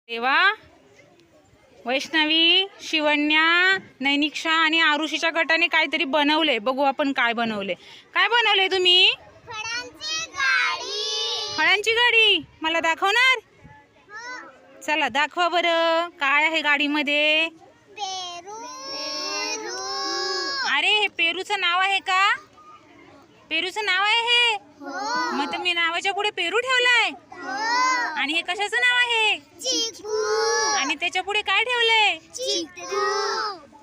देवा, वैष्णवी, शिवण्या, नैनिक्षा आणि आरुषीच्या गटाने काहीतरी बनवले. बघू आपण काय बनवले. काय बनवले तुम्ही? फळांची गाडी. मला दाखवणार? चला दाखवा बरं. काय आहे गाडीमध्ये? अरे हे पेरूचं नाव आहे का? पेरूचं नाव आहे हे? मग तुम्ही नावाच्या पुढे पेरू ठेवलाय? आणि हे कशाचं नाव आहे? चिकू. आणि त्याच्या पुढे काय ठेवलंय? चित्रू.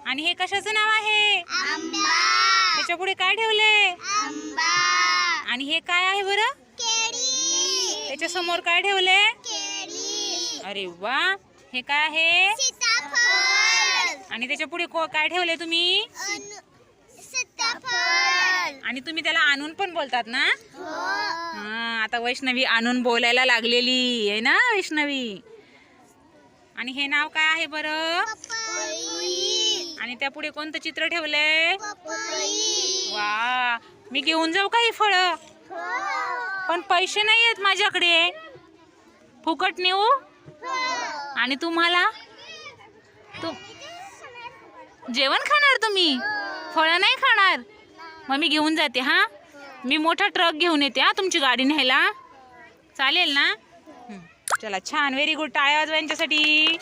आणि हे कशाचं नाव आहे? आंबा. त्याच्या पुढे काय ठेवलंय? आंबा. आणि हे काय आहे बरं? केळी. त्याच्या समोर काय ठेवलंय? केळी. अरे वा, हे काय आहे? सीताफळ. आणि त्याच्या पुढे काय ठेवले तुम्ही? आणि तुम्ही त्याला आणून पण बोलतात ना? हा, आता वैष्णवी आणून बोलायला लागलेली आहे ना वैष्णवी. आणि हे नाव काय आहे बरं? आणि त्या पुढे कोणतं चित्र ठेवलंय? वा, मी घेऊन जाऊ का ही फळं? पण पैसे नाही आहेत माझ्याकडे. फुकट नेऊ? आणि तुम्हाला जेवण खाणार तुम्ही? फळं नाही खाणार? मग मी घेऊन जाते. हा, मी मोठा ट्रक घेऊन येते हा तुमची गाडी न्यायला. चालेल ना? चला, छान, व्हेरी गुड. टाळ्या वाजवा यांच्यासाठी.